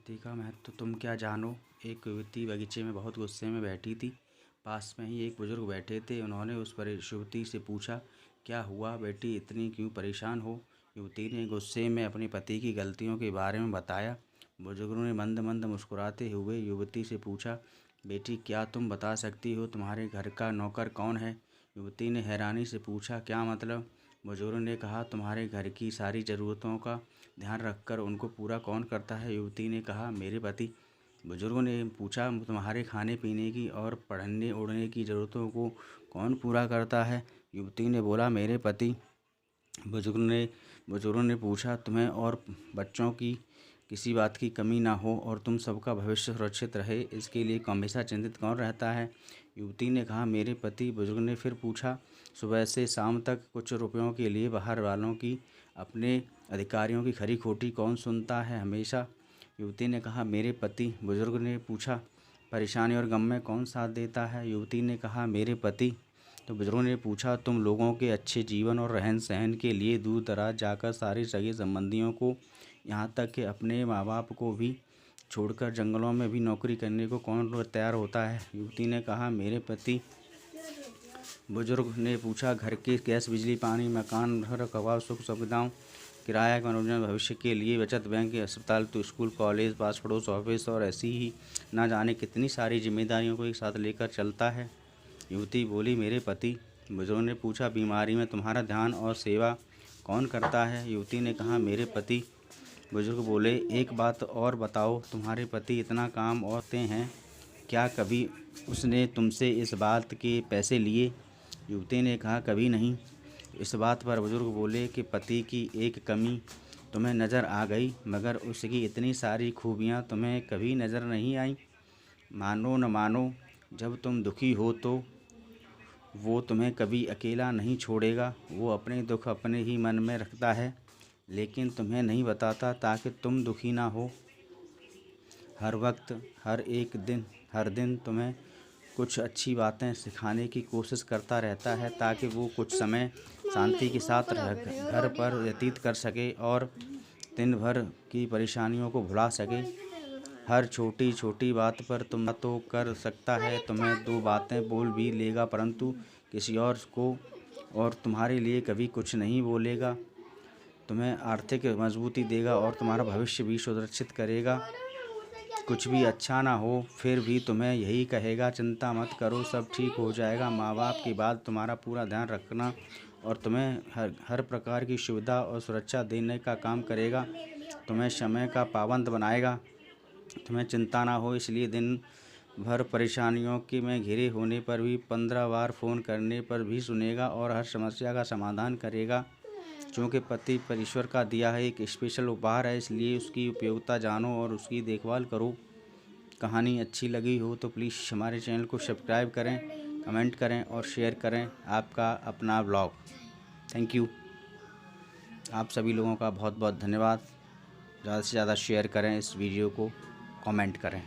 पति का महत्व तुम क्या जानो। एक युवती बगीचे में बहुत गुस्से में बैठी थी। पास में ही एक बुजुर्ग बैठे थे। उन्होंने उस युवती से पूछा, क्या हुआ बेटी, इतनी क्यों परेशान हो। युवती ने गुस्से में अपने पति की गलतियों के बारे में बताया। बुजुर्ग ने मंद मंद मुस्कुराते हुए युवती से पूछा, बेटी क्या तुम बता सकती हो तुम्हारे घर का नौकर कौन है। युवती ने हैरानी से पूछा, क्या मतलब। बुजुर्ग ने कहा, तुम्हारे घर की सारी ज़रूरतों का ध्यान रखकर उनको पूरा कौन करता है। युवती ने कहा, मेरे पति। बुजुर्गों ने पूछा, तुम्हारे खाने पीने की और पढ़ने ओढ़ने की ज़रूरतों को कौन पूरा करता है। युवती ने बोला, मेरे पति। बुजुर्गों ने पूछा, तुम्हें और बच्चों की किसी बात की कमी ना हो और तुम सबका भविष्य सुरक्षित रहे, इसके लिए हमेशा चिंतित कौन रहता है। युवती ने कहा, मेरे पति। बुजुर्ग ने फिर पूछा, सुबह से शाम तक कुछ रुपयों के लिए बाहर वालों की, अपने अधिकारियों की खरी खोटी कौन सुनता है हमेशा। युवती ने कहा, मेरे पति। बुजुर्ग ने पूछा, परेशानी और गम में कौन साथ देता है। युवती ने कहा, मेरे पति। तो बुजुर्गों ने पूछा, तुम लोगों के अच्छे जीवन और रहन सहन के लिए दूर दराज जाकर सारे सगे संबंधियों को, यहाँ तक कि अपने माँ बाप को भी छोड़कर जंगलों में भी नौकरी करने को कौन तैयार होता है। युवती ने कहा, मेरे पति। बुजुर्ग ने पूछा, घर के गैस बिजली पानी मकान घर कबाब सुख सुविधाओं किराया मनोरंजन भविष्य के लिए बचत बैंक अस्पताल तो स्कूल कॉलेज पास पड़ोस ऑफिस और ऐसी ही ना जाने कितनी सारी जिम्मेदारियों को एक साथ लेकर चलता है। युवती बोली, मेरे पति। बुजुर्ग ने पूछा, बीमारी में तुम्हारा ध्यान और सेवा कौन करता है। युवती ने कहा, मेरे पति। बुजुर्ग बोले, एक बात और बताओ, तुम्हारे पति इतना काम औरतें हैं, क्या कभी उसने तुमसे इस बात के पैसे लिए। युवती ने कहा, कभी नहीं। इस बात पर बुजुर्ग बोले कि पति की एक कमी तुम्हें नज़र आ गई, मगर उसकी इतनी सारी खूबियाँ तुम्हें कभी नज़र नहीं आई। मानो न मानो, जब तुम दुखी हो तो वो तुम्हें कभी अकेला नहीं छोड़ेगा। वो अपने दुख अपने ही मन में रखता है, लेकिन तुम्हें नहीं बताता ताकि तुम दुखी ना हो। हर वक्त हर दिन तुम्हें कुछ अच्छी बातें सिखाने की कोशिश करता रहता है ताकि वो कुछ समय शांति के साथ घर पर व्यतीत कर सके और दिन भर की परेशानियों को भुला सके। हर छोटी छोटी बात पर तुम तो कर सकता है, तुम्हें दो बातें बोल भी लेगा, परंतु किसी और को और तुम्हारे लिए कभी कुछ नहीं बोलेगा। तुम्हें आर्थिक मजबूती देगा और तुम्हारा भविष्य भी सुरक्षित करेगा। कुछ भी अच्छा ना हो फिर भी तुम्हें यही कहेगा, चिंता मत करो, सब ठीक हो जाएगा। माँ बाप के बाद तुम्हारा पूरा ध्यान रखना और तुम्हें हर प्रकार की सुविधा और सुरक्षा देने का काम करेगा। तुम्हें समय का पाबंद बनाएगा। तुम्हें चिंता ना हो, इसलिए दिन भर परेशानियों के में घिरे होने पर भी 15 बार फ़ोन करने पर भी सुनेगा और हर समस्या का समाधान करेगा। चूँकि पति परमेश्वर का दिया है एक स्पेशल उपहार है, इसलिए उसकी उपयोगिता जानो और उसकी देखभाल करो। कहानी अच्छी लगी हो तो प्लीज़ हमारे चैनल को सब्सक्राइब करें, कमेंट करें और शेयर करें। आपका अपना ब्लॉग। Thank you. आप सभी लोगों का बहुत बहुत धन्यवाद। ज़्यादा से ज़्यादा शेयर करें इस वीडियो को, कमेंट करें।